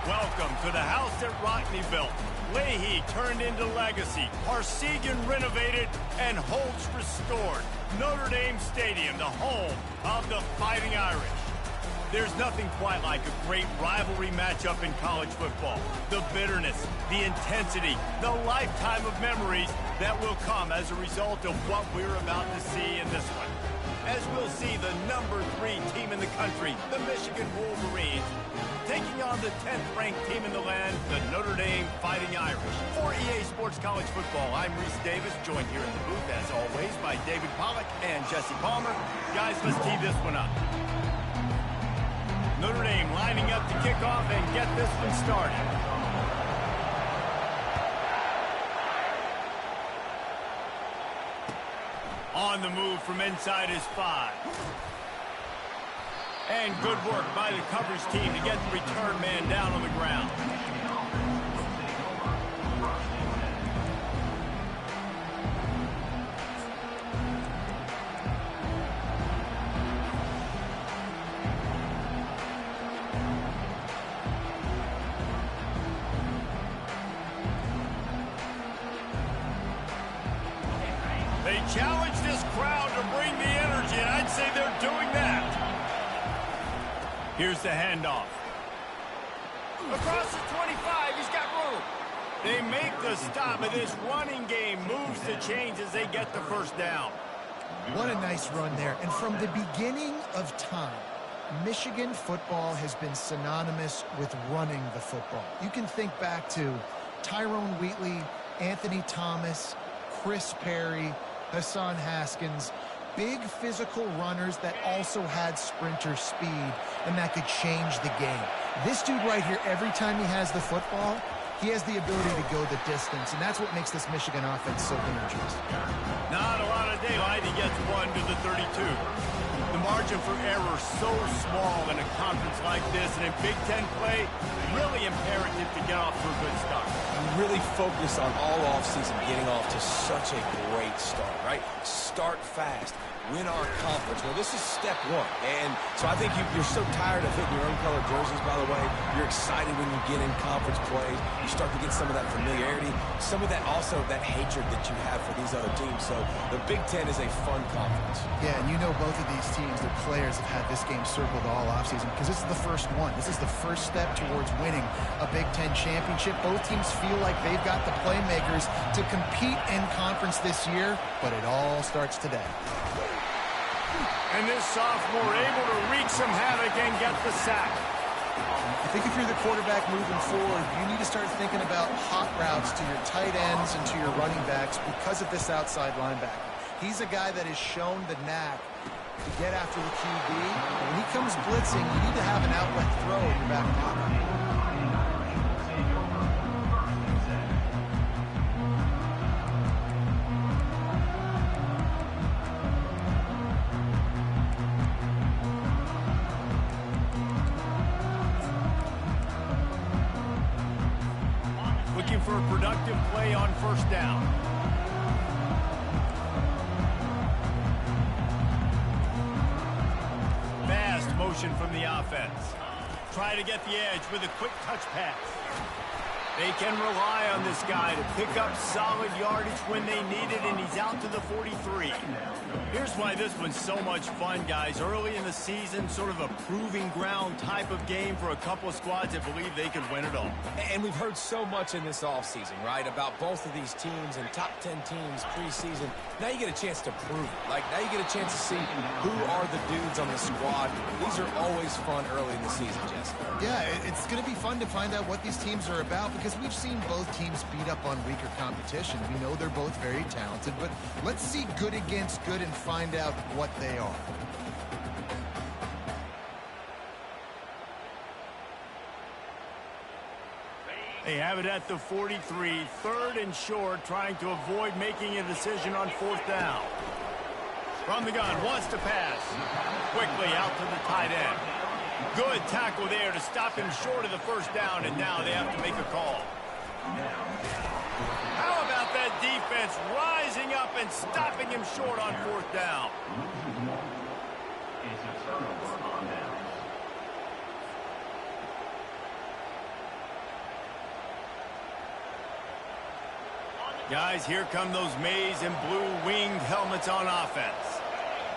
Welcome to the house that Rockney built. Leahy turned into legacy. Parsegan renovated and Holtz restored. Notre Dame Stadium, the home of the Fighting Irish. There's nothing quite like a great rivalry matchup in college football. The bitterness, the intensity, the lifetime of memories that will come as a result of what we're about to see in this one. As we'll see the #3 team in the country, the Michigan Wolverines, taking on the 10th-ranked team in the land, the Notre Dame Fighting Irish. For EA Sports College Football, I'm Reese Davis, joined here in the booth, as always, by David Pollack and Jesse Palmer. Guys, let's tee this one up. Notre Dame lining up to kick off and get this one started. On the move from inside his 5. And good work by the coverage team to get the return man down on the ground. They challenge this crowd to bring the energy, and I'd say they're doing that. Here's the handoff. Across the 25, he's got room. They make the stop, and this running game moves the chains as they get the first down. What a nice run there. And from the beginning of time, Michigan football has been synonymous with running the football. You can think back to Tyrone Wheatley, Anthony Thomas, Chris Perry, Hassan Haskins, big physical runners that also had sprinter speed and that could change the game. This dude right here, every time he has the football, he has the ability to go the distance, and that's what makes this Michigan offense so dangerous. Not a lot of daylight. He gets 1 to the 32. The margin for error so small in a conference like this, and in Big Ten play, really imperative to get off to a good start. Really focus on all offseason getting off to such a great start, right? Start fast. Win our conference. Well, this is step 1. And so I think you're so tired of hitting your own color jerseys, by the way. You're excited when you get in conference plays. You start to get some of that familiarity, some of that also that hatred that you have for these other teams. So the Big Ten is a fun conference. Yeah, and you know both of these teams, their players have had this game circled all offseason because this is the first one. This is the first step towards winning a Big Ten championship. Both teams feel like they've got the playmakers to compete in conference this year, but it all starts today. And this sophomore able to wreak some havoc and get the sack. I think if you're the quarterback moving forward, you need to start thinking about hot routes to your tight ends and to your running backs because of this outside linebacker. He's a guy that has shown the knack to get after the QB. And when he comes blitzing, you need to have an outlet throw in your back pocket. For a productive play on first down. Fast motion from the offense. Try to get the edge with a quick touch pass. They can rely on this guy to pick up solid yardage when they need it, and he's out to the 43. Here's why this one's so much fun, guys. Early in the season, sort of a proving ground type of game for a couple of squads that believe they could win it all. And we've heard so much in this offseason, right, about both of these teams and top 10 teams preseason. Now you get a chance to prove it. Like, now you get a chance to see who are the dudes on the squad. These are always fun early in the season, Jesse. Yeah, it's going to be fun to find out what these teams are about because we've seen both teams beat up on weaker competition. We know they're both very talented, but let's see good against good and find out what they are. They have it at the 43, 3rd and short, trying to avoid making a decision on 4th down. From the gun, wants to pass. Quickly out to the tight end. Good tackle there to stop him short of the first down, and now they have to make a call. How about that defense rising up and stopping him short on 4th down? Guys, here come those maize and blue winged helmets on offense.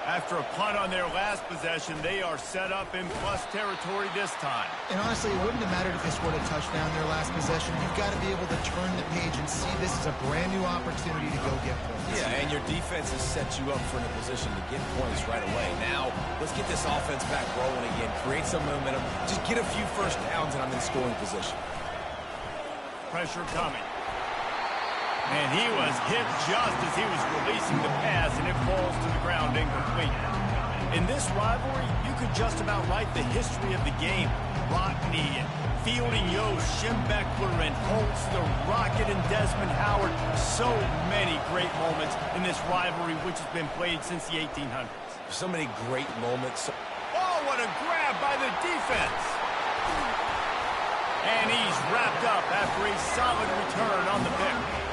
After a punt on their last possession, they are set up in plus territory this time. And honestly, it wouldn't have mattered if they scored a touchdown their last possession. You've got to be able to turn the page and see this as a brand new opportunity to go get points. Yeah, and your defense has set you up for in a position to get points right away. Now, let's get this offense back rolling again, create some momentum, just get a few first downs, and I'm in scoring position. Pressure coming. And he was hit just as he was releasing the pass, and it falls to the ground incomplete. In this rivalry, you could just about write the history of the game. Rockney and Fielding Yost, Schembechler and Holtz, the Rocket and Desmond Howard. So many great moments in this rivalry, which has been played since the 1800s. So many great moments. Oh, what a grab by the defense. And he's wrapped up after a solid return on the pick.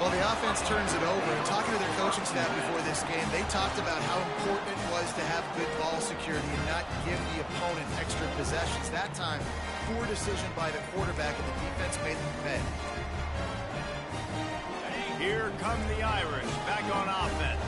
Well, the offense turns it over, and talking to their coaching staff before this game, they talked about how important it was to have good ball security and not give the opponent extra possessions. That time, poor decision by the quarterback, and the defense made them pay. Here come the Irish back on offense.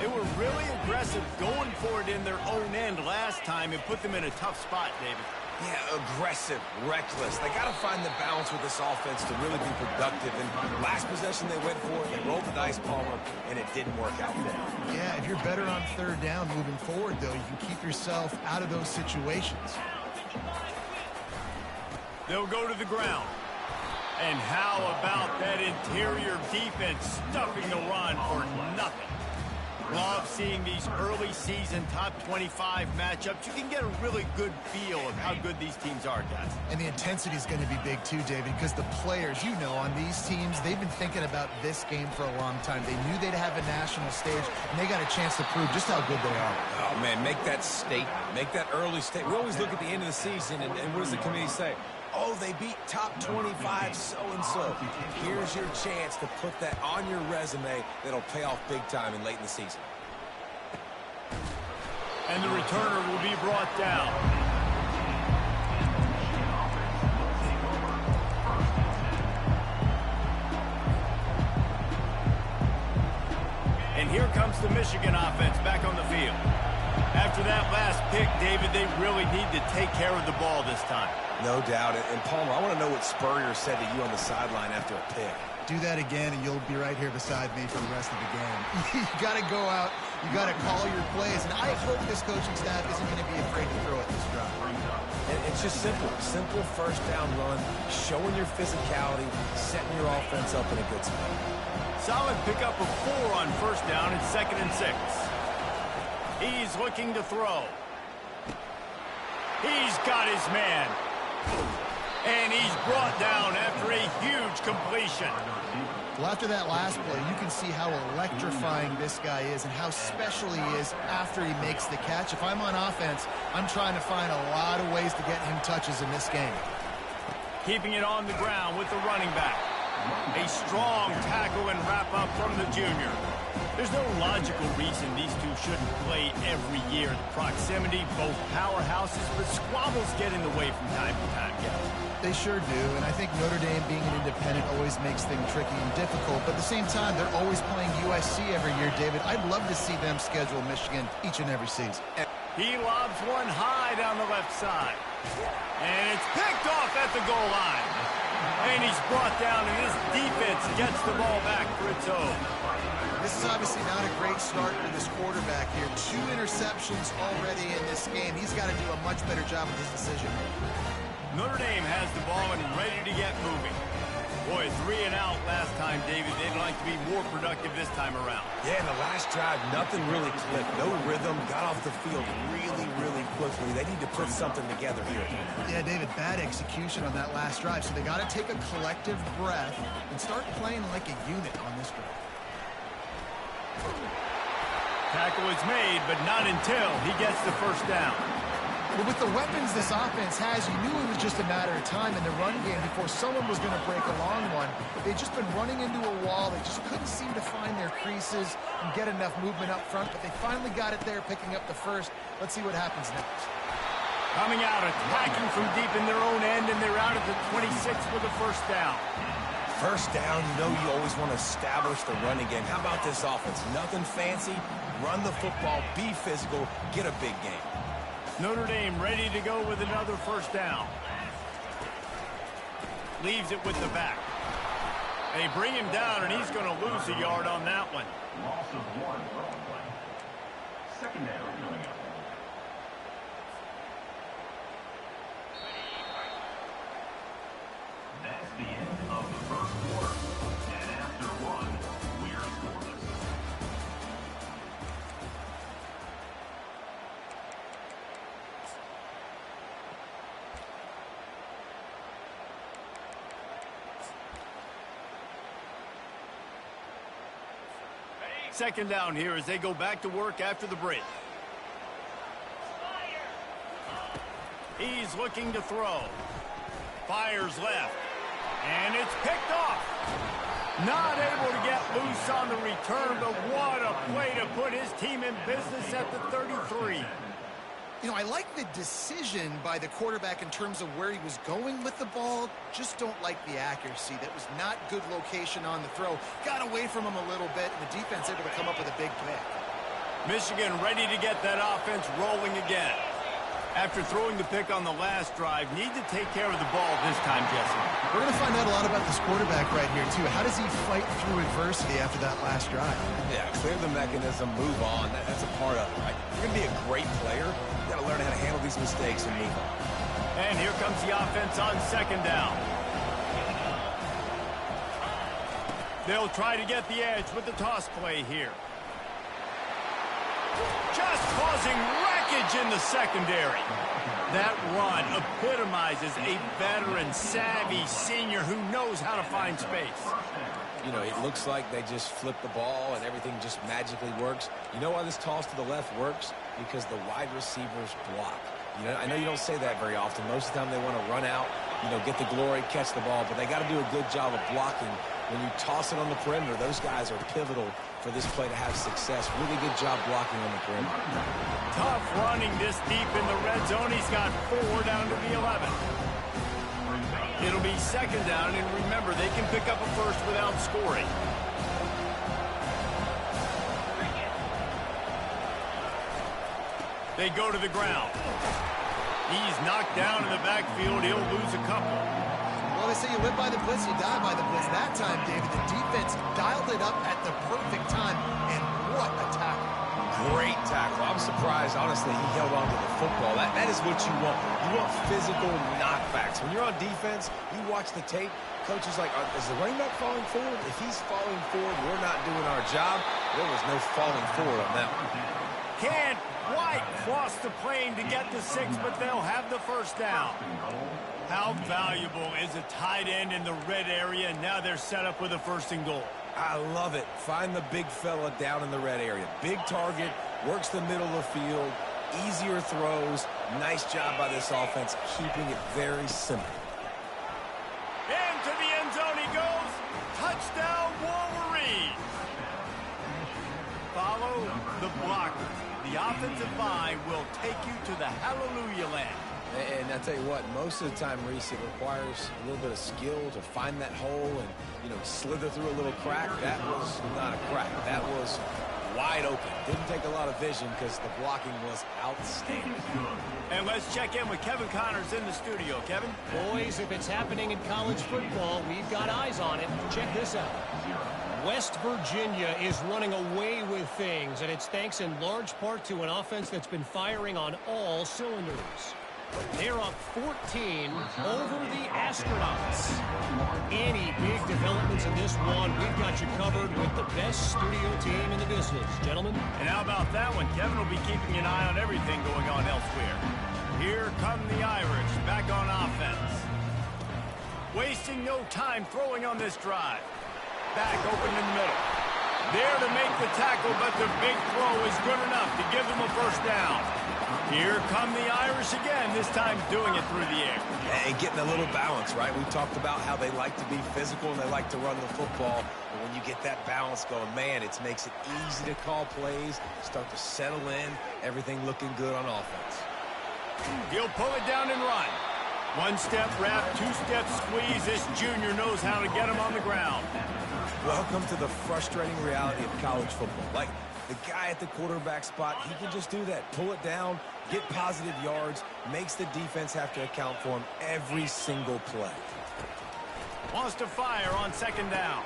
They were really aggressive going for it in their own end last time and put them in a tough spot, David. Yeah, aggressive, reckless. They got to find the balance with this offense to really be productive. And last possession they went for, they rolled the dice, Palmer, and it didn't work out for them. Yeah, if you're better on third down moving forward, though, you can keep yourself out of those situations. They'll go to the ground. And how about that interior defense stuffing the run for nothing? Love seeing these early season top 25 matchups. You can get a really good feel of how good these teams are, guys. And the intensity is going to be big too, David, because the players, you know, on these teams, they've been thinking about this game for a long time. They knew they'd have a national stage, and they got a chance to prove just how good they are. Oh, man, make that statement. Make that early statement. We always look at the end of the season, and what does the committee say? Oh, they beat top 25 so-and-so. Here's your chance to put that on your resume that'll pay off big time and late in the season. And the returner will be brought down. And here comes the Michigan offense back on the field. After that last pick, David, they really need to take care of the ball this time. No doubt. And Palmer, I want to know what Spurrier said to you on the sideline after a pick. Do that again, and you'll be right here beside me for the rest of the game. You got to go out. You got to call your plays. And I hope this coaching staff isn't going to be afraid to throw it this drive. And it's just simple. Simple first down run, showing your physicality, setting your offense up in a good spot. Solid pickup of 4 on first down and 2nd and 6. He's looking to throw. He's got his man. And he's brought down after a huge completion. Well, after that last play, you can see how electrifying this guy is and how special he is after he makes the catch. If I'm on offense, I'm trying to find a lot of ways to get him touches in this game. Keeping it on the ground with the running back. A strong tackle and wrap-up from the junior. There's no logical reason these two shouldn't play every year. The proximity, both powerhouses, but squabbles get in the way from time to time, guys. They sure do, and I think Notre Dame being an independent always makes things tricky and difficult, but at the same time, they're always playing USC every year, David. I'd love to see them schedule Michigan each and every season. He lobs one high down the left side. And it's picked off at the goal line. And he's brought down, and his defense gets the ball back for its own. This is obviously not a great start for this quarterback here. 2 interceptions already in this game. He's got to do a much better job with his decision. Notre Dame has the ball and ready to get moving. Boy, 3 and out last time, David. They'd like to be more productive this time around. Yeah, in the last drive, nothing really clicked. No rhythm. Got off the field really, really quickly. They need to put something together here. Yeah, David, bad execution on that last drive. So they got to take a collective breath and start playing like a unit on this drive. Tackle is made, but not until he gets the first down. Well, with the weapons this offense has, you knew it was just a matter of time in the run game before someone was going to break a long one. They'd just been running into a wall. They just couldn't seem to find their creases and get enough movement up front, but they finally got it there, picking up the first. Let's see what happens next. Coming out, attacking from deep in their own end, and they're out at the 26 for the first down. First down, you know you always want to establish the running game. How about this offense? Nothing fancy. Run the football, be physical, get a big game. Notre Dame ready to go with another first down. Leaves it with the back. They bring him down, and he's going to lose a yard on that one. Loss of 1 wrong play. Second down coming up. That's the end of the first quarter. And after 1, we're scoreless. Second down here as they go back to work after the break. He's looking to throw. Fires left. And it's picked off. Not able to get loose on the return, but what a play to put his team in business at the 33. You know, I like the decision by the quarterback in terms of where he was going with the ball. Just don't like the accuracy. That was not good location on the throw. Got away from him a little bit, and the defense able to come up with a big pick. Michigan ready to get that offense rolling again. After throwing the pick on the last drive, need to take care of the ball this time, Jesse. We're going to find out a lot about this quarterback right here, too. How does he fight through adversity after that last drive? Yeah, clear the mechanism, move on. That's a part of it, right? If you're going to be a great player, you got to learn how to handle these mistakes and move on. And here comes the offense on second down. They'll try to get the edge with the toss play here. Just causing wreckage in the secondary. That run epitomizes a veteran, savvy senior who knows how to find space. You know, it looks like they just flip the ball and everything just magically works. You know why this toss to the left works? Because the wide receivers block. You know, I know you don't say that very often. Most of the time they want to run out, you know, get the glory, catch the ball, but they got to do a good job of blocking. When you toss it on the perimeter, those guys are pivotal for this play to have success. Really good job blocking on the perimeter. Tough running this deep in the red zone. He's got 4 down to the 11. It'll be second down, and remember, they can pick up a first without scoring. They go to the ground. He's knocked down in the backfield. He'll lose a couple. Well, they say you live by the blitz, you die by the blitz. That time, David, the defense dialed it up at the perfect time, and what a tackle. Great tackle. I'm surprised, honestly, he held on to the football. That is what you want. You want physical knockbacks. When you're on defense, you watch the tape, coach is like, is the running back falling forward? If he's falling forward, we're not doing our job. There was no falling forward on that one. Can't quite cross the plane to get to 6, but they'll have the first down. How valuable is a tight end in the red area? Now they're set up with a 1st and goal. I love it. Find the big fella down in the red area. Big target, works the middle of the field, easier throws. Nice job by this offense, keeping it very simple. Into the end zone he goes. Touchdown, Wolverines. Follow the blockers. The offensive line will take you to the hallelujah land. And I tell you what, most of the time, Reese, it requires a little bit of skill to find that hole and, you know, slither through a little crack. That was not a crack. That was wide open. Didn't take a lot of vision because the blocking was outstanding. And let's check in with Kevin Connors in the studio. Kevin? Boys, if it's happening in college football, we've got eyes on it. Check this out. West Virginia is running away with things, and it's thanks in large part to an offense that's been firing on all cylinders. They're up 14 over the Astronauts. Any big developments in this one, we've got you covered with the best studio team in the business, gentlemen. And how about that one? Kevin will be keeping an eye on everything going on elsewhere. Here come the Irish, back on offense. Wasting no time throwing on this drive. Back open in the middle. There to make the tackle, but the big throw is good enough to give them a 1st down. Here come the Irish again, this time doing it through the air. And getting a little balance, right? We talked about how they like to be physical and they like to run the football. But when you get that balance going, man, it makes it easy to call plays, start to settle in, everything looking good on offense. He'll pull it down and run. One-step wrap, two-step squeeze. This junior knows how to get him on the ground. Welcome to the frustrating reality of college football. Like, the guy at the quarterback spot, he can just do that. Pull it down, get positive yards, makes the defense have to account for him every single play. Wants to fire on second down.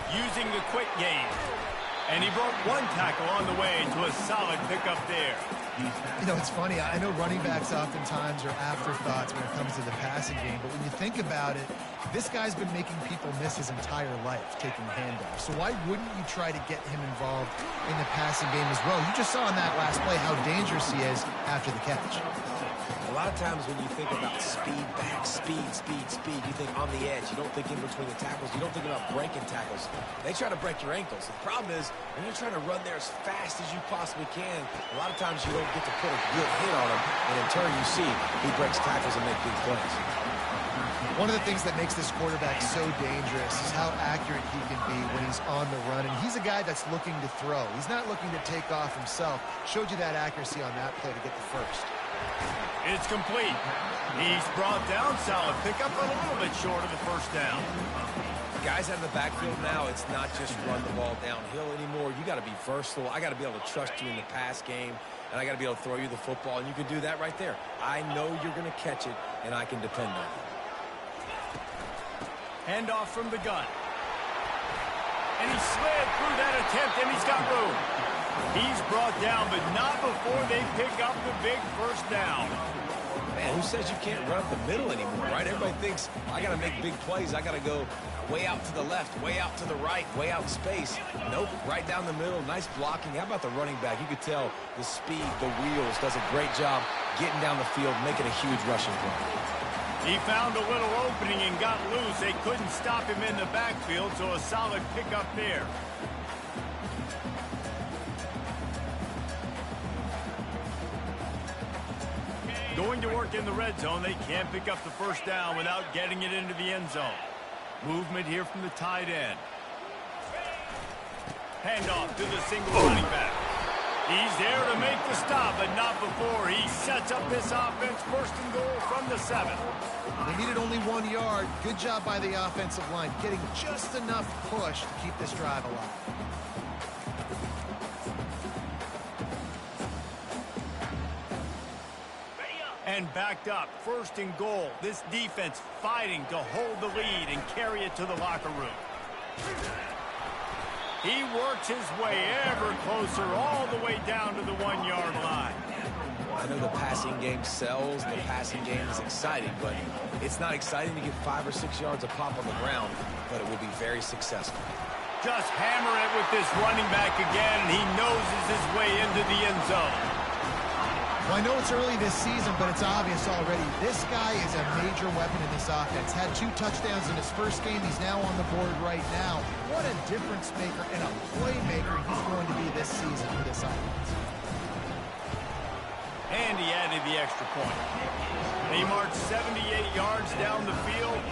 Using the quick game. And he broke one tackle on the way to a solid pickup there. You know, it's funny. I know running backs oftentimes are afterthoughts when it comes to the passing game, but when you think about it, this guy's been making people miss his entire life taking handoffs. So why wouldn't you try to get him involved in the passing game as well? You just saw in that last play how dangerous he is after the catch. A lot of times when you think about speed back, speed, you think on the edge. You don't think in between the tackles. You don't think about breaking tackles. They try to break your ankles. The problem is when you're trying to run there as fast as you possibly can, a lot of times you don't get to put a good hit on him. And in turn, you see he breaks tackles and makes big plays. One of the things that makes this quarterback so dangerous is how accurate he can be when he's on the run. And he's a guy that's looking to throw. He's not looking to take off himself. Showed you that accuracy on that play to get the first. It's complete. He's brought down. Solid pickup, but a little bit short of the first down. Guys out of the backfield now, it's not just run the ball downhill anymore. You got to be versatile. I got to be able to trust you in the pass game, and I got to be able to throw you the football, and you can do that right there. I know you're going to catch it, and I can depend on it. Handoff from the gun. And he slid through that attempt, and he's got room. He's brought down, but not before they pick up the big first down. Man, who says you can't run up the middle anymore, right? Everybody thinks, I got to make big plays. I got to go way out to the left, way out to the right, way out in space. Nope, right down the middle, nice blocking. How about the running back? You could tell the speed, the wheels, does a great job getting down the field, making a huge rushing play. He found a little opening and got loose. They couldn't stop him in the backfield, so a solid pickup there. Going to work in the red zone. They can't pick up the first down without getting it into the end zone. Movement here from the tight end. Handoff to the single running back. He's there to make the stop, but not before he sets up this offense. First and goal from the 7. They needed only 1 yard. Good job by the offensive line, getting just enough push to keep this drive alive. And backed up, first and goal. This defense fighting to hold the lead and carry it to the locker room. He works his way ever closer all the way down to the 1 yard line. I know the passing game sells, the passing game is exciting, but it's not exciting to get 5 or 6 yards a pop on the ground, but it will be very successful. Just hammer it with this running back again, and he noses his way into the end zone. Well, I know it's early this season, but it's obvious already. This guy is a major weapon in this offense. Had 2 touchdowns in his first game. He's now on the board right now. What a difference maker and a playmaker he's going to be this season for this offense. And he added the extra point. They marched 78 yards down the field,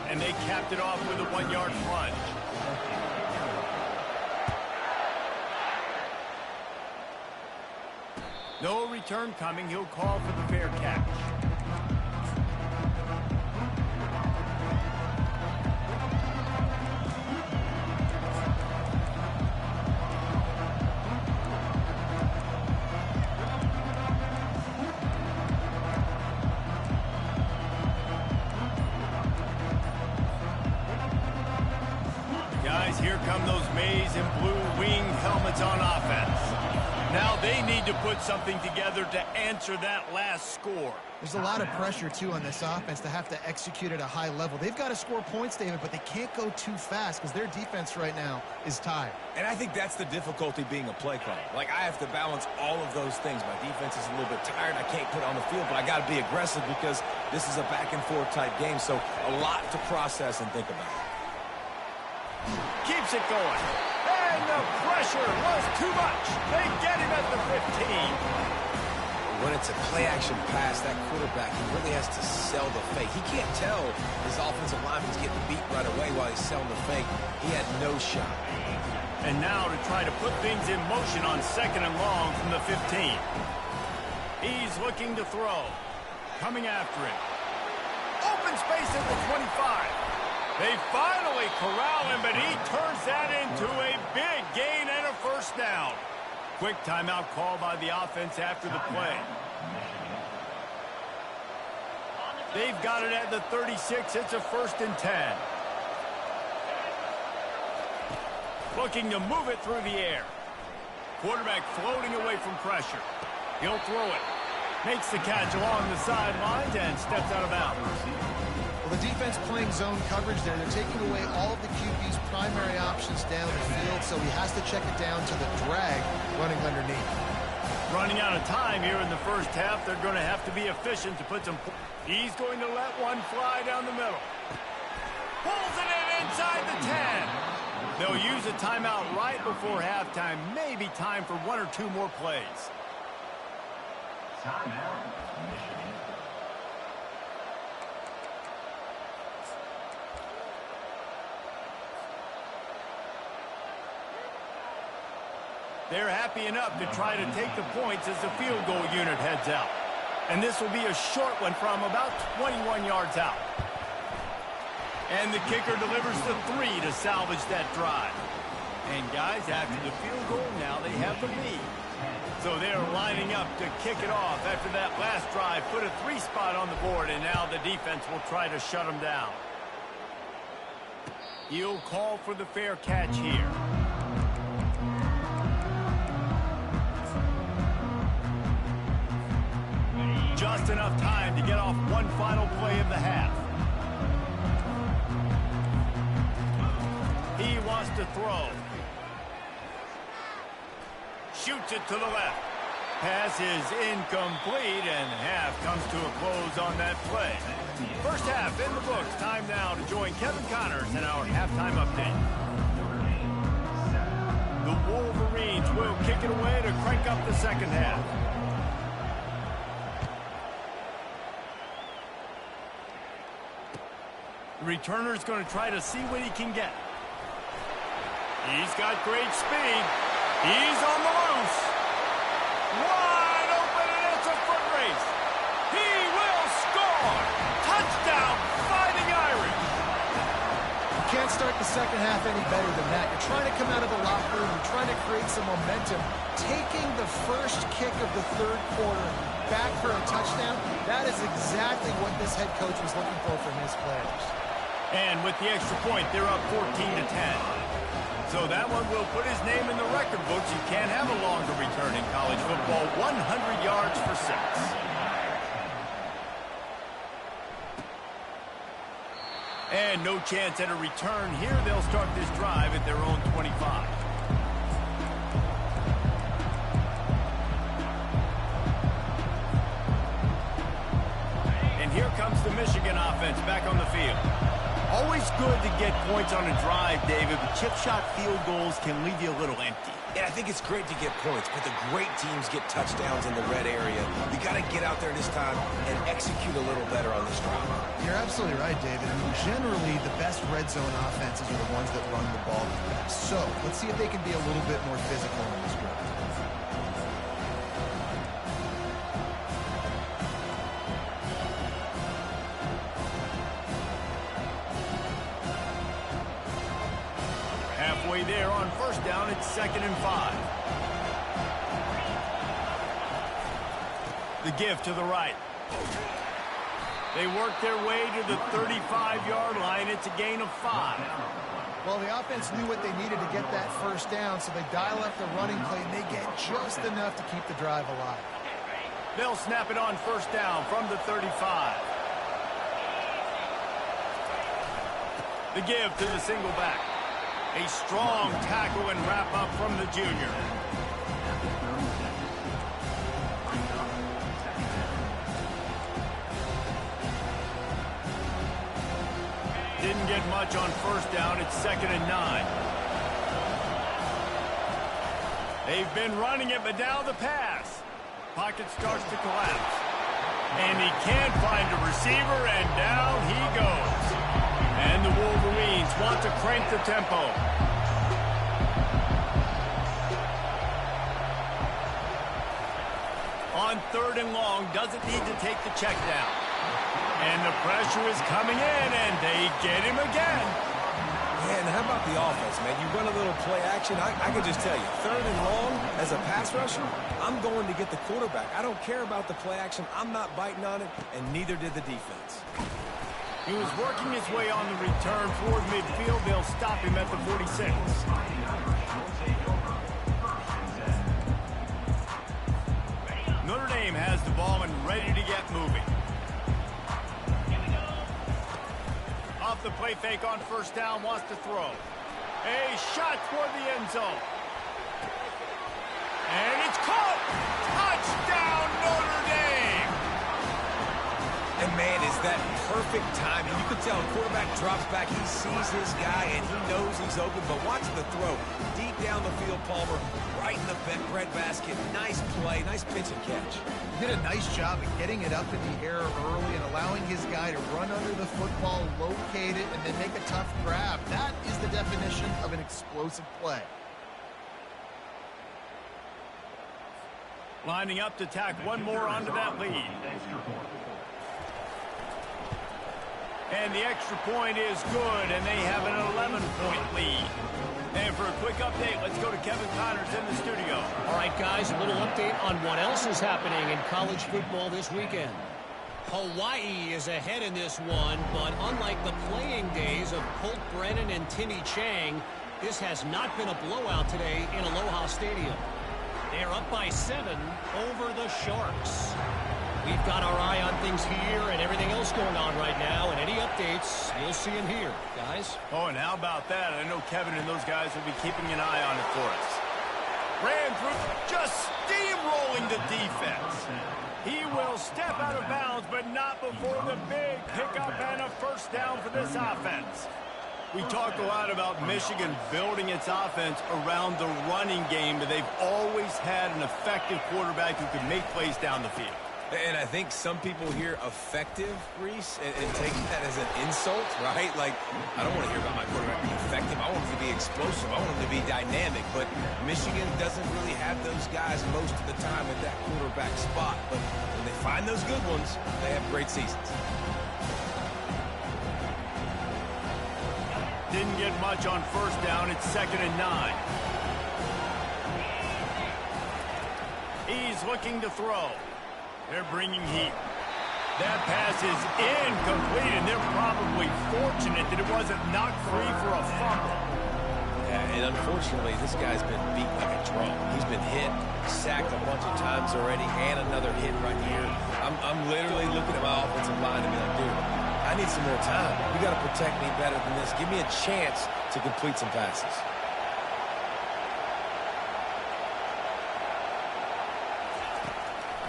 and they capped it off with a 1 yard plunge. No return coming. He'll call for the fair catch. Guys, here come those maize and blue winged helmets on offense. Now they need to put something together to answer that last score. There's a lot of pressure, too, on this offense to have to execute at a high level. They've got to score points, David, but they can't go too fast because their defense right now is tired. And I think that's the difficulty being a play caller. Like, I have to balance all of those things. My defense is a little bit tired. I can't put it on the field, but I got to be aggressive because this is a back-and-forth type game, so a lot to process and think about. Keeps it going. And the pressure was too much. They get him at the 15. When it's a play-action pass, that quarterback, he really has to sell the fake. He can't tell his offensive lineman's getting beat right away while he's selling the fake. He had no shot. And now to try to put things in motion on 2nd and long from the 15. He's looking to throw. Coming after it. open space at the 25. They finally corral him, but he turns that into a big gain and a first down. Quick timeout call by the offense after the play. They've got it at the 36. It's a 1st and 10. Looking to move it through the air. Quarterback floating away from pressure. He'll throw it. Makes the catch along the sidelines and steps out of bounds. Well, the defense playing zone coverage there. They're taking away all of the QB's primary options down the field, so he has to check it down to the drag running underneath. Running out of time here in the first half. They're going to have to be efficient to put some... He's going to let one fly down the middle. Pulls it in inside the 10. They'll use a timeout right before halftime. Maybe time for 1 or 2 more plays. Timeout, Michigan. They're happy enough to try to take the points as the field goal unit heads out. And this will be a short one from about 21 yards out. And the kicker delivers the 3 to salvage that drive. And guys, after the field goal, now they have the lead. So they're lining up to kick it off after that last drive. Put a 3 spot on the board, and now the defense will try to shut them down. He'll call for the fair catch here. Just enough time to get off one final play of the half. He wants to throw. Shoots it to the left. Pass is incomplete, and half comes to a close on that play. First half in the books. Time now to join Kevin Connors in our halftime update. The Wolverines will kick it away to crank up the second half. The returner's going to try to see what he can get. He's got great speed. He's on the loose. Wide open, and it's a foot race. He will score. Touchdown, Fighting Irish. You can't start the second half any better than that. You're trying to come out of the locker room. You're trying to create some momentum. Taking the first kick of the third quarter back for a touchdown, that is exactly what this head coach was looking for from his players. And with the extra point, they're up 14-10. So that one will put his name in the record books. You can't have a longer return in college football. 100 yards for 6. And no chance at a return here. They'll start this drive at their own 25. And here comes the Michigan offense back on the field. Always good to get points on a drive, David, but chip shot field goals can leave you a little empty. Yeah, I think it's great to get points, but the great teams get touchdowns in the red area. You got to get out there this time and execute a little better on this drive. You're absolutely right, David. I mean, generally, the best red zone offenses are the ones that run the ball the best. So let's see if they can be a little bit more physical in this one. Halfway there on first down, it's 2nd and 5. The give to the right. They work their way to the 35-yard line. It's a gain of 5. Well, the offense knew what they needed to get that first down, so they dial up the running play, and they get just enough to keep the drive alive. They'll snap it on first down from the 35. The give to the single back. A strong tackle and wrap up from the junior. Didn't get much on first down. It's 2nd and 9. They've been running it, but now the pass. Pocket starts to collapse. And he can't find a receiver, and down he goes. And the Wolverines want to crank the tempo. On 3rd and long, doesn't need to take the check down. And the pressure is coming in, and they get him again. Man, how about the offense, man? You run a little play action. I can just tell you, 3rd and long, as a pass rusher, I'm going to get the quarterback. I don't care about the play action. I'm not biting on it, and neither did the defense. He was working his way on the return toward midfield. They'll stop him at the 46. Notre Dame has the ball and ready to get moving. Off the play fake on 1st down, wants to throw. A shot toward the end zone. And it's caught! Touchdown, Notre Dame! And, man, is that perfect timing. You can tell a quarterback drops back. He sees his guy, and he knows he's open. But watch the throw. Deep down the field, Palmer, right in the breadbasket. Nice play, nice pitch and catch. He did a nice job of getting it up in the air early and allowing his guy to run under the football, locate it, and then make a tough grab. That is the definition of an explosive play. Lining up to tack one more onto that lead. And the extra point is good, and they have an 11-point lead. And for a quick update, let's go to Kevin Connors in the studio. All right, guys, a little update on what else is happening in college football this weekend. Hawaii is ahead in this one, but unlike the playing days of Colt Brennan and Timmy Chang, this has not been a blowout today in Aloha Stadium. They're up by 7 over the Sharks. We've got our eye on things here and everything else going on right now, and any updates, you'll see them here, guys. Oh, and how about that? I know Kevin and those guys will be keeping an eye on it for us. Ran through, just steamrolling the defense. He will step out of bounds, but not before the big pickup and a 1st down for this offense. We talk a lot about Michigan building its offense around the running game, but they've always had an effective quarterback who can make plays down the field. And I think some people hear effective, Reese, and take that as an insult, right? Like, I don't want to hear about my quarterback being effective. I want him to be explosive. I want him to be dynamic. But Michigan doesn't really have those guys most of the time at that quarterback spot. But when they find those good ones, they have great seasons. Didn't get much on 1st down. It's 2nd and 9. He's looking to throw. They're bringing heat. That pass is incomplete, and they're probably fortunate that it wasn't knocked free for a fumble. Yeah, and unfortunately, this guy's been beat like a drum. He's been hit, sacked a bunch of times already, and another hit right here. I'm literally looking at my offensive line and be like, dude, I need some more time. You got to protect me better than this. Give me a chance to complete some passes.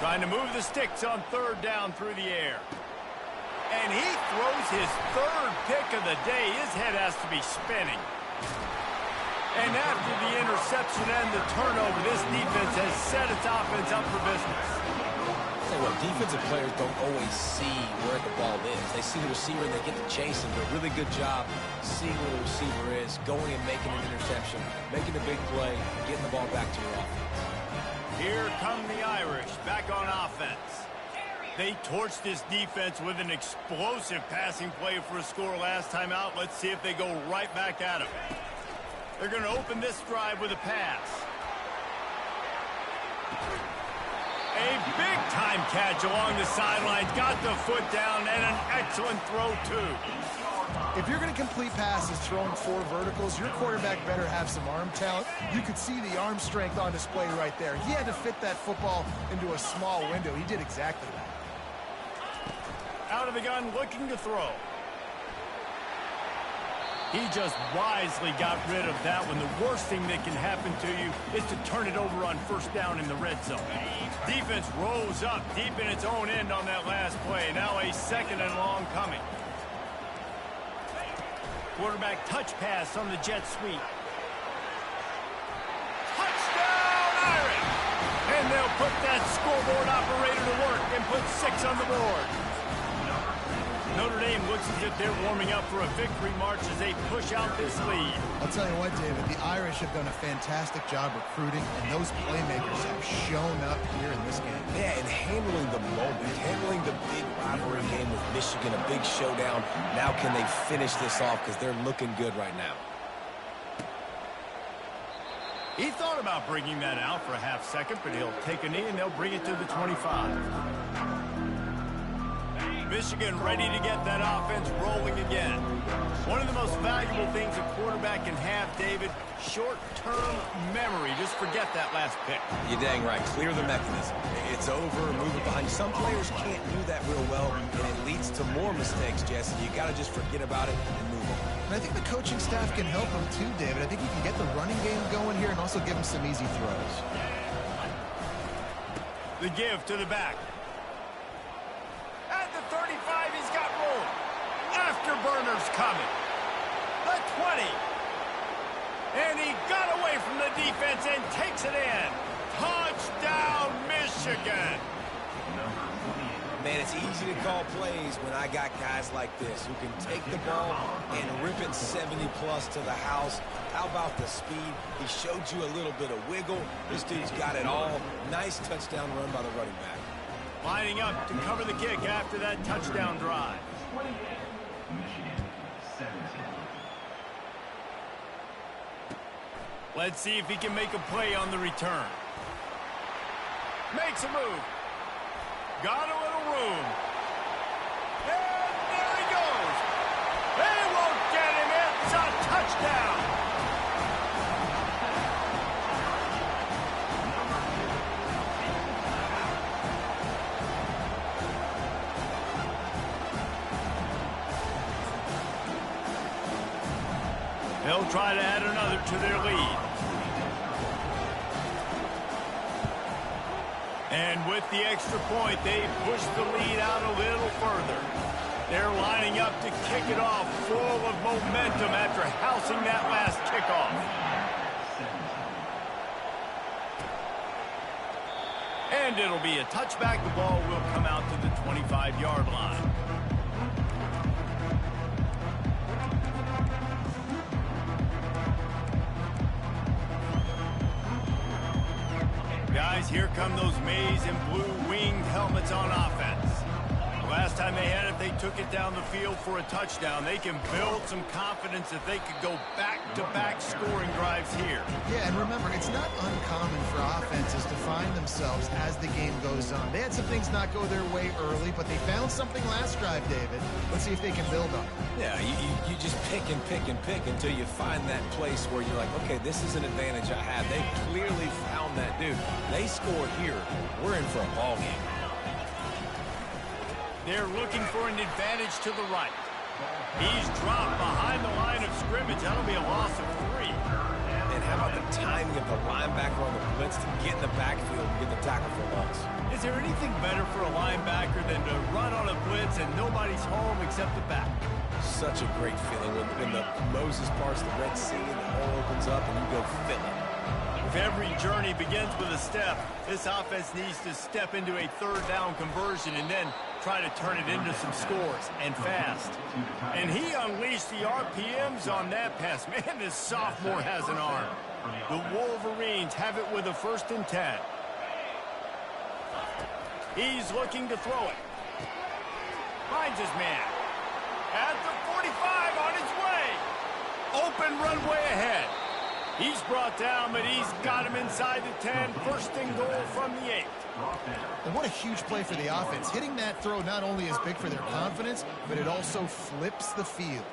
Trying to move the sticks on 3rd down through the air. And he throws his 3rd pick of the day. His head has to be spinning. And after the interception and the turnover, this defense has set its offense up for business. I'll tell you what, defensive players don't always see where the ball is. They see the receiver and they get to chase him. Do a really good job seeing where the receiver is, going and making an interception, making a big play, and getting the ball back to your offense. Here come the Irish, back on offense. They torched this defense with an explosive passing play for a score last time out. Let's see if they go right back at him. They're going to open this drive with a pass. A big-time catch along the sidelines. Got the foot down, and an excellent throw, too. If you're going to complete passes throwing 4 verticals, your quarterback better have some arm talent. You could see the arm strength on display right there. He had to fit that football into a small window. He did exactly that. Out of the gun, looking to throw. He just wisely got rid of that one. The worst thing that can happen to you is to turn it over on 1st down in the red zone. Defense rose up deep in its own end on that last play. Now a 2nd and long coming. Quarterback touch pass on the jet sweep. Touchdown, Irish! And they'll put that scoreboard operator to work and put 6 on the board. Notre Dame looks as if they're warming up for a victory march as they push out this lead. I'll tell you what, David, the Irish have done a fantastic job recruiting, and those playmakers have shown up here in this game. Yeah, and handling the moment, handling the big rivalry game with Michigan, a big showdown. Now can they finish this off because they're looking good right now. He thought about bringing that out for a half second, but he'll take a knee and they'll bring it to the 25. Michigan ready to get that offense rolling again. One of the most valuable things a quarterback can have, David, short-term memory. Just forget that last pick. You're dang right. Clear the mechanism. It's over, move it behind. Some players can't do that real well, and it leads to more mistakes, Jesse. You got to just forget about it and move on. And I think the coaching staff can help him too, David. I think he can get the running game going here and also give him some easy throws. The give to the back. At the 35, he's got room. Afterburners coming. The 20. And he got away from the defense and takes it in. Touchdown, Michigan. Man, it's easy to call plays when I got guys like this who can take the ball and rip it 70-plus to the house. How about the speed? He showed you a little bit of wiggle. This dude's got it all. Nice touchdown run by the running back. Lining up to cover the kick after that touchdown drive. 28, Michigan 17. Let's see if he can make a play on the return. Makes a move. Got a little room. And there he goes. They won't get him. It's a touchdown. They'll try to add another to their lead. And with the extra point, they push the lead out a little further. They're lining up to kick it off full of momentum after housing that last kickoff. And it'll be a touchback. The ball will come out to the 25-yard line. Guys, here come those maize and blue winged helmets on offense. Last time they had it, they took it down the field for a touchdown. They can build some confidence that they could go back-to-back scoring drives here. Yeah, and remember, it's not uncommon for offenses to find themselves as the game goes on. They had some things not go their way early, but they found something last drive, David. Let's see if they can build on it. Yeah, you just pick and pick and pick until you find that place where you're like, okay, this is an advantage I have. They clearly found that dude. They score here. We're in for a ball game. They're looking for an advantage to the right. He's dropped behind the line of scrimmage. That'll be a loss of 3. And how about the timing of the linebacker on the blitz to get in the backfield and get the tackle for loss? Is there anything better for a linebacker than to run on a blitz and nobody's home except the back? Such a great feeling when the Moses parts the Red Sea and the hole opens up and you go fill it. If every journey begins with a step, this offense needs to step into a third down conversion and then try to turn it into some scores, and fast. And he unleashed the RPMs on that pass. Man, this sophomore has an arm. The Wolverines have it with a 1st and 10. He's looking to throw it. Finds his man. At the 45, on his way. Open runway ahead. He's brought down, but he's got him inside the 10. 1st and goal from the 8. And what a huge play for the offense. Hitting that throw not only is big for their confidence, but it also flips the field.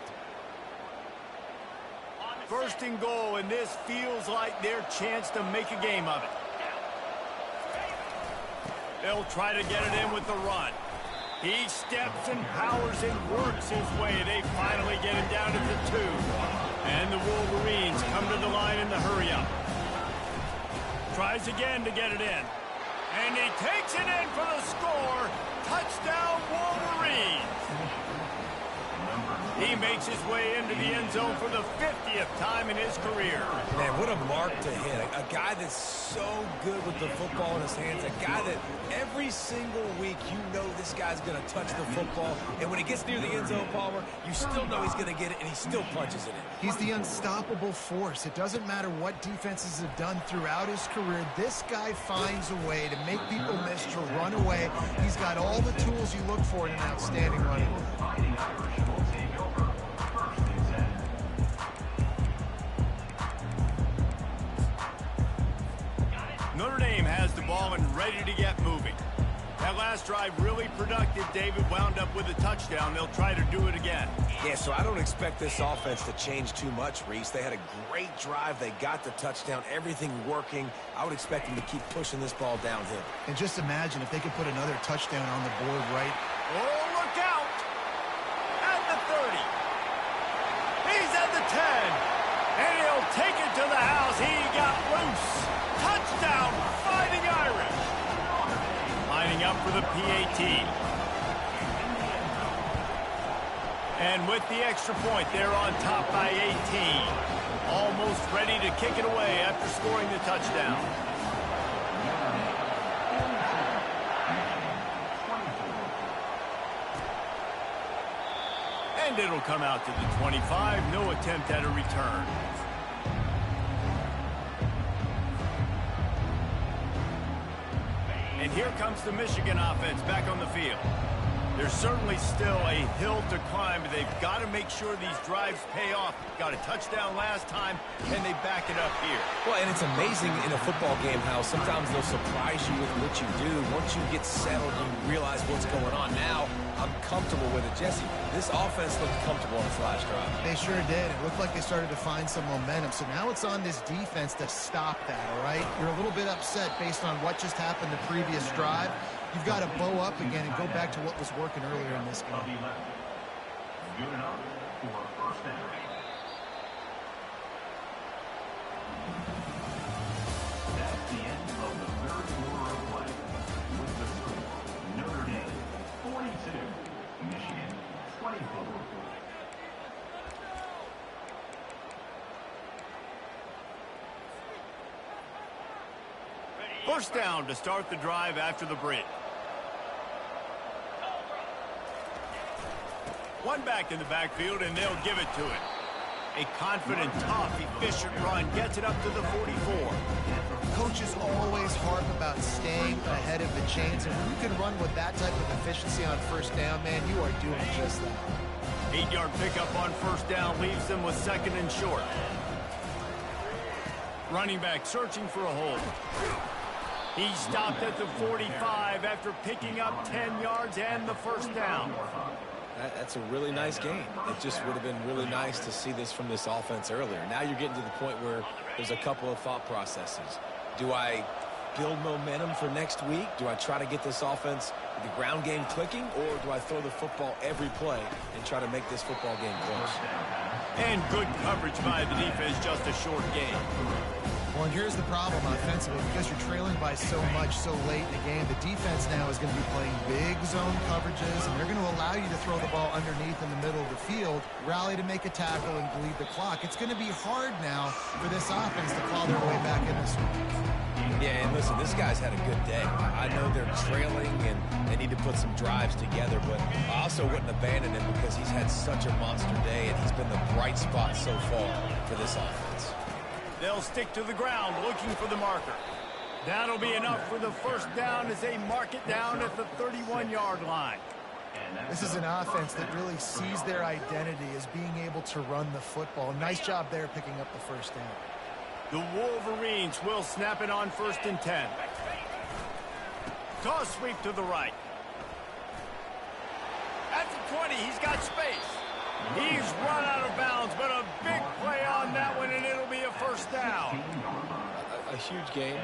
1st and goal, and this feels like their chance to make a game of it. They'll try to get it in with the run. He steps and powers and works his way. They finally get him down to the 2. And the Wolverines come to the line in the hurry-up. Tries again to get it in. And he takes it in for the score. Touchdown, Wolverines. He makes his way into the end zone for the 50th time in his career. Man, what a mark to hit. A guy that's so good with the football in his hands. A guy that every single week you know this guy's going to touch the football. And when he gets near the end zone, Palmer, you still know he's going to get it, and he still punches it in. He's the unstoppable force. It doesn't matter what defenses have done throughout his career. This guy finds a way to make people miss, to run away. He's got all the tools you look for in an outstanding running back. Notre Dame has the ball and ready to get moving. That last drive really productive. David wound up with a touchdown. They'll try to do it again. Yeah, so I don't expect this offense to change too much, Reese. They had a great drive. They got the touchdown. Everything working. I would expect them to keep pushing this ball downhill. And just imagine if they could put another touchdown on the board, right? Oh, look out! At the 30. He's at the 10. And he'll take it to the house. He got loose. Touchdown, Fighting Irish. Lining up for the PAT. And with the extra point, they're on top by 18. Almost ready to kick it away after scoring the touchdown. And it'll come out to the 25. No attempt at a return. And here comes the Michigan offense back on the field. There's certainly still a hill to climb, but they've got to make sure these drives pay off. Got a touchdown last time, and they back it up here. Well, and it's amazing in a football game how sometimes they'll surprise you with what you do. Once you get settled, you realize what's going on. Now, I'm comfortable with it. Jesse, this offense looked comfortable on its last drive. They sure did. It looked like they started to find some momentum. So now it's on this defense to stop that, all right? You're a little bit upset based on what just happened the previous drive. You've got to bow up again and go back to what was working earlier in this game. Good enough for a first down. That's the end of the third quarter of play. With the score, Notre Dame 42, Michigan 24. First down to start the drive after the break. One back in the backfield, and they'll give it to it. A confident, tough, efficient run gets it up to the 44. Coaches always harp about staying ahead of the chains, and when you can run with that type of efficiency on first down, man, you are doing just that. 8-yard pickup on first down leaves them with second and short. Running back searching for a hole. He stopped at the 45 after picking up 10 yards and the first down. That's a really nice game. It just would have been really nice to see this from this offense earlier. Now you're getting to the point where there's a couple of thought processes. Do I build momentum for next week? Do I try to get this offense, the ground game clicking, or do I throw the football every play and try to make this football game close? And good coverage by the defense, just a short game. Well, and here's the problem offensively. Because you're trailing by so much so late in the game, the defense now is going to be playing big zone coverages, and they're going to allow you to throw the ball underneath in the middle of the field, rally to make a tackle, and bleed the clock. It's going to be hard now for this offense to claw their way back in this one. Yeah, and listen, this guy's had a good day. I know they're trailing, and they need to put some drives together, but I also wouldn't abandon him because he's had such a monster day, and he's been the bright spot so far for this offense. They'll stick to the ground looking for the marker. That'll be enough for the first down as they mark it down at the 31-yard line. This is an offense that really sees their identity as being able to run the football. Nice job there picking up the first down. The Wolverines will snap it on 1st and 10. Toss sweep to the right. At the 20, he's got space. He's run out of bounds, but a big play on that one, and it'll be a first down. A huge game.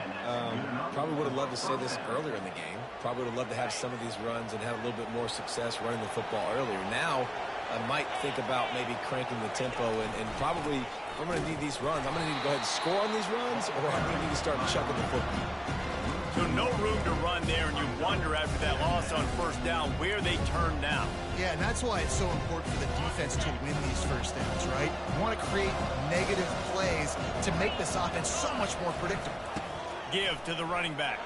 Probably would have loved to see this earlier in the game. Probably would have loved to have some of these runs and have a little bit more success running the football earlier. Now, I might think about maybe cranking the tempo and probably, if I'm going to need these runs, I'm going to need to go ahead and score on these runs, or I'm going to need to start chucking the football. So no room to run there, and you wonder after that loss on first down where they turned down. Yeah, and that's why it's so important for the defense to win these first downs, right? You want to create negative plays to make this offense so much more predictable. Give to the running back.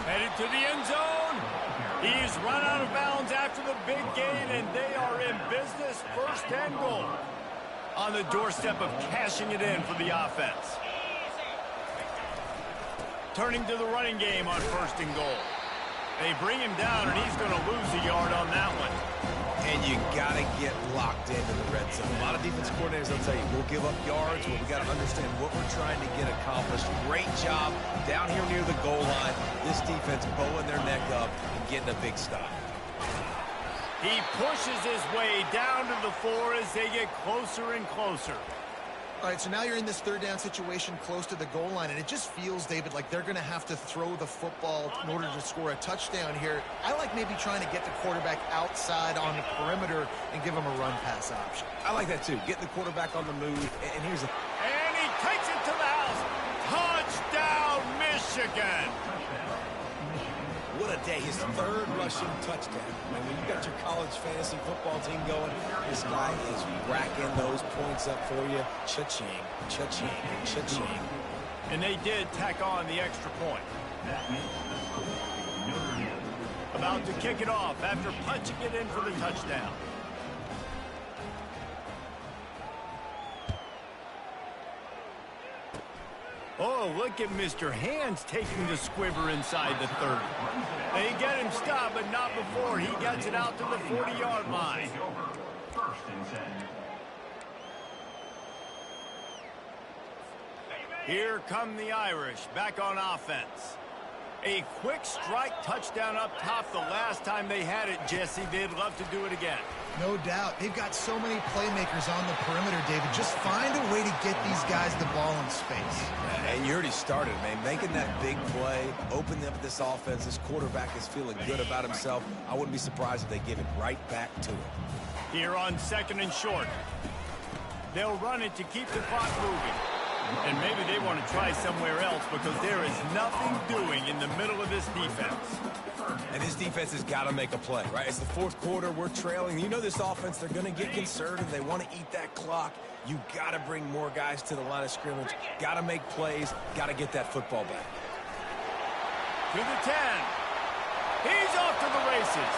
Headed to the end zone. He's run out of bounds after the big gain, and they are in business. First and goal. On the doorstep of cashing it in for the offense. Turning to the running game on first and goal. They bring him down, and he's going to lose a yard on that one. And you got to get locked into the red zone. A lot of defense coordinators will tell you, we'll give up yards, but we got to understand what we're trying to get accomplished. Great job down here near the goal line. This defense bowing their neck up and getting a big stop. He pushes his way down to the 4 as they get closer and closer. All right, so now you're in this third down situation close to the goal line, and it just feels, David, like they're going to have to throw the football in order to score a touchdown here. I like maybe trying to get the quarterback outside on the perimeter and give him a run-pass option. I like that, too. Getting the quarterback on the move, and here's a... And he takes it to the house. Touchdown, Michigan. What a day. His third rushing touchdown. And when you got your college fantasy football team going, this guy is racking those points up for you. Cha-ching, cha-ching, cha-ching. And they did tack on the extra point. About to kick it off after punching it in for the touchdown. Oh, look at Mr. Hands taking the squiver inside the 30. They get him stopped, but not before he gets it out to the 40-yard line. Here come the Irish back on offense. A quick strike touchdown up top the last time they had it, Jesse. They'd love to do it again. No doubt. They've got so many playmakers on the perimeter, David. Just find a way to get these guys the ball in space. And you already started, man. Making that big play, opening up this offense. This quarterback is feeling good about himself. I wouldn't be surprised if they give it right back to him. Here on second and short. They'll run it to keep the clock moving. And maybe they want to try somewhere else because there is nothing doing in the middle of this defense. And this defense has got to make a play, right? It's the fourth quarter. We're trailing. You know this offense, they're going to get conservative. They want to eat that clock. You got to bring more guys to the line of scrimmage. Got to make plays. Got to get that football back. To the 10. He's off to the races.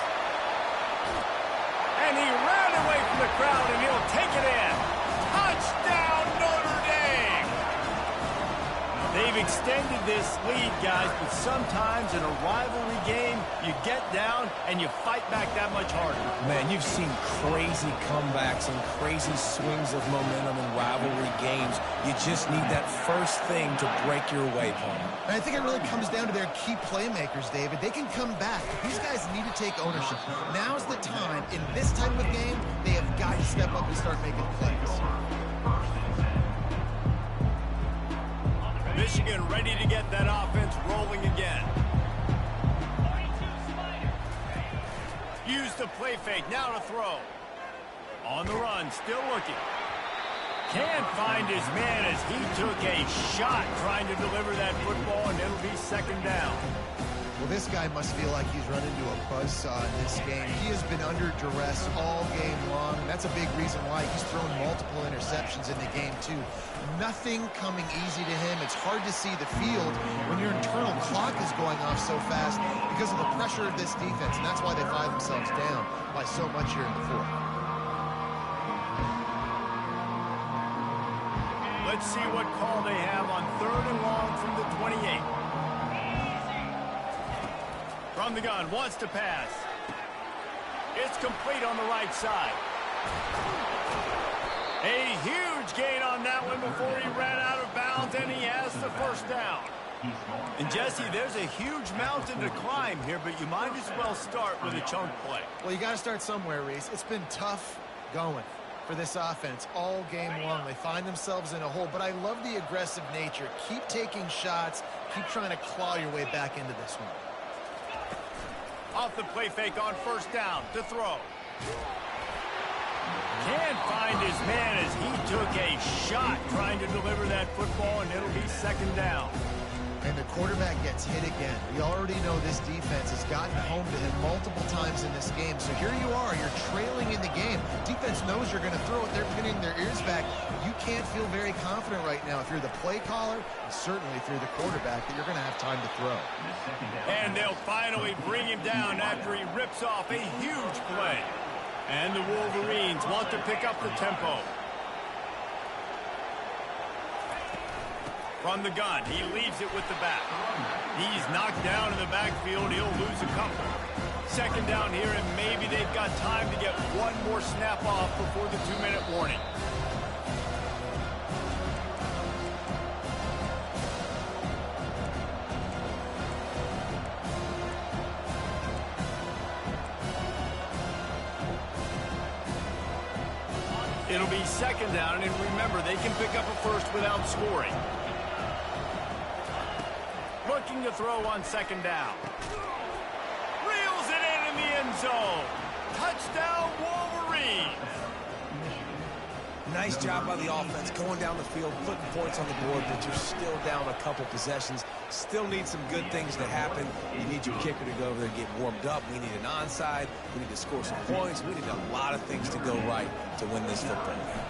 And he ran away from the crowd, and he'll take it in. Touchdown, Notre Dame! They've extended this lead, guys, but sometimes in a rivalry game, you get down and you fight back that much harder. Man, you've seen crazy comebacks and crazy swings of momentum in rivalry games. You just need that first thing to break your way, Paul. And I think it really comes down to their key playmakers, David. They can come back. These guys need to take ownership. Now's the time. In this type of game, they have got to step up and start making plays. Michigan ready to get that offense rolling again. Use the play fake, now to throw. On the run, still looking. Can't find his man as he took a shot trying to deliver that football, and it'll be second down. Well, this guy must feel like he's run into a buzzsaw in this game. He has been under duress all game long. That's a big reason why he's thrown multiple interceptions in the game, too. Nothing coming easy to him. It's hard to see the field when your internal clock is going off so fast because of the pressure of this defense, and that's why they find themselves down by so much here in the fourth. Let's see what call they have on third and long from the 28. From the gun, wants to pass. It's complete on the right side. A huge gain on that one before he ran out of bounds, and he has the first down. And, Jesse, there's a huge mountain to climb here, but you might as well start with a chunk play. Well, you got to start somewhere, Reese. It's been tough going for this offense all game long. They find themselves in a hole, but I love the aggressive nature. Keep taking shots. Keep trying to claw your way back into this one. Off the play fake on first down to throw. Can't find his man as he took a shot trying to deliver that football, and it'll be second down. And the quarterback gets hit again. We already know this defense has gotten home to him multiple times in this game. So here you are, you're trailing in the game. Defense knows you're going to throw it. They're pinning their ears back. You can't feel very confident right now if you're the play caller, and certainly if you're the quarterback, that you're going to have time to throw. And they'll finally bring him down after he rips off a huge play. And the Wolverines want to pick up the tempo. From the gun, he leaves it with the back. He's knocked down in the backfield. He'll lose a couple. Second down here, and maybe they've got time to get one more snap off before the 2-minute warning. It'll be second down, and remember, they can pick up a first without scoring. Looking to throw on second down. Reels it in the end zone. Touchdown, Wolverines. Nice job by the offense going down the field, putting points on the board, but you're still down a couple possessions. Still need some good things to happen. You need your kicker to go over there and get warmed up. We need an onside. We need to score some points. We need a lot of things to go right to win this football game.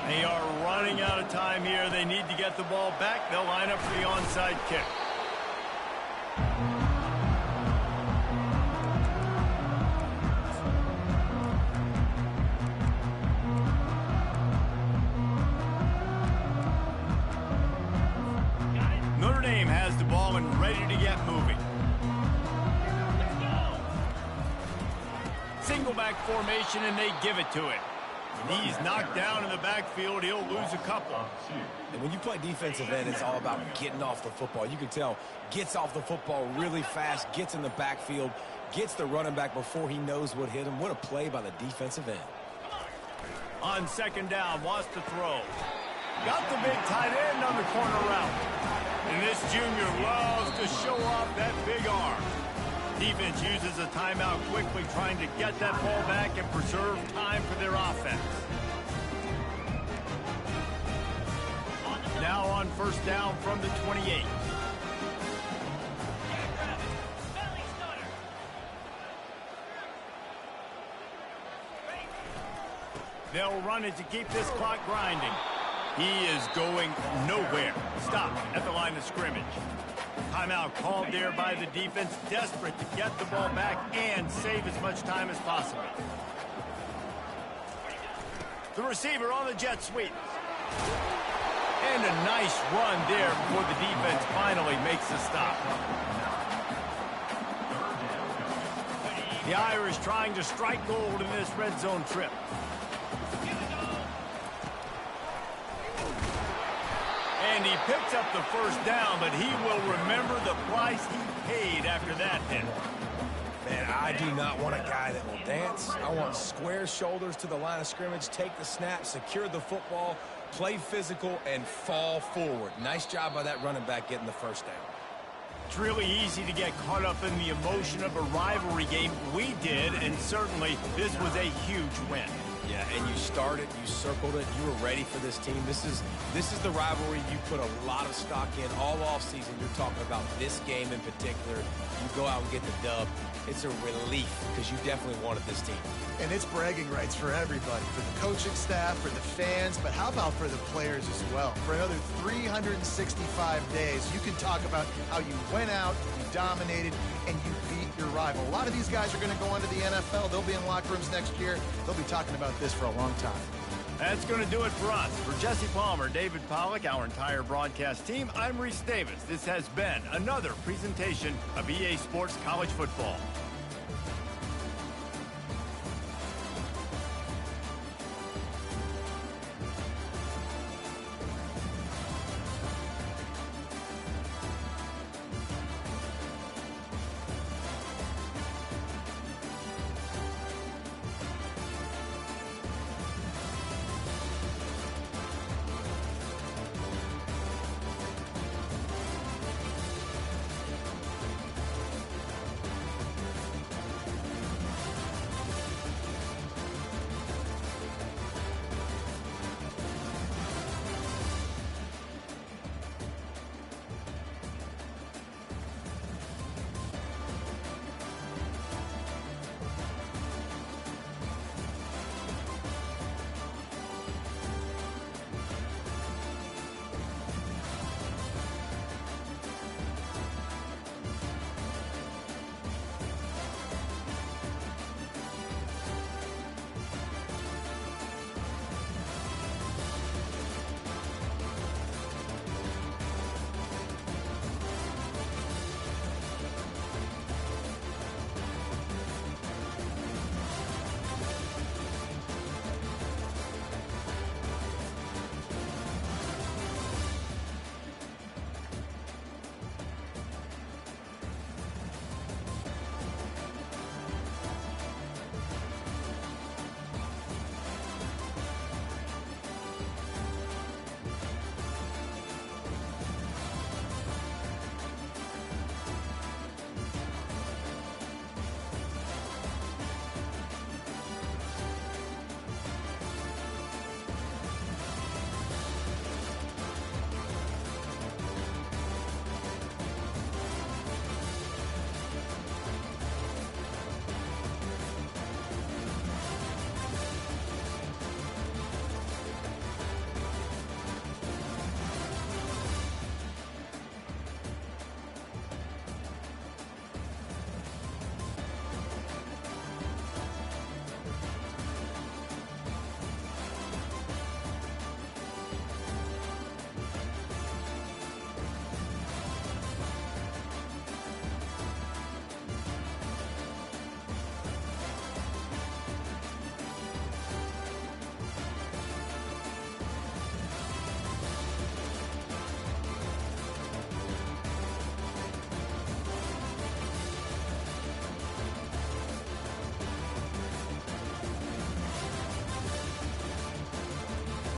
They are running out of time here. They need to get the ball back. They'll line up for the onside kick. Notre Dame has the ball and ready to get moving. Single back formation, and they give it to it. He's knocked down in the backfield. He'll lose a couple. And when you play defensive end, it's all about getting off the football. You can tell, gets off the football really fast, gets in the backfield, gets the running back before he knows what hit him. What a play by the defensive end. On second down, wants to throw. Got the big tight end on the corner route. And this junior loves to show off that big arm. Defense uses a timeout quickly, trying to get that ball back and preserve time for their offense. Now on first down from the 28. They'll run it to keep this clock grinding. He is going nowhere. Stop at the line of scrimmage. Timeout called there by the defense, desperate to get the ball back and save as much time as possible. The receiver on the jet sweep. And a nice run there before the defense finally makes the stop. The Irish trying to strike gold in this red zone trip. And he picks up the first down, but he will remember the price he paid after that hit. Man, I do not want a guy that will dance. I want square shoulders to the line of scrimmage, take the snap, secure the football, play physical, and fall forward. Nice job by that running back getting the first down. It's really easy to get caught up in the emotion of a rivalry game. We did, and certainly this was a huge win. Yeah, and you started, you circled it, you were ready for this team. This is the rivalry you put a lot of stock in all offseason. You're talking about this game in particular. You go out and get the dub. It's a relief because you definitely wanted this team. And it's bragging rights for everybody, for the coaching staff, for the fans, but how about for the players as well? For another 365 days, you can talk about how you went out, you dominated, and you beat your rival. A lot of these guys are going to go on to the NFL. They'll be in locker rooms next year. They'll be talking about this for a long time. That's going to do it for us. For Jesse Palmer, David Pollack, our entire broadcast team, I'm Reese Davis. This has been another presentation of EA Sports College Football.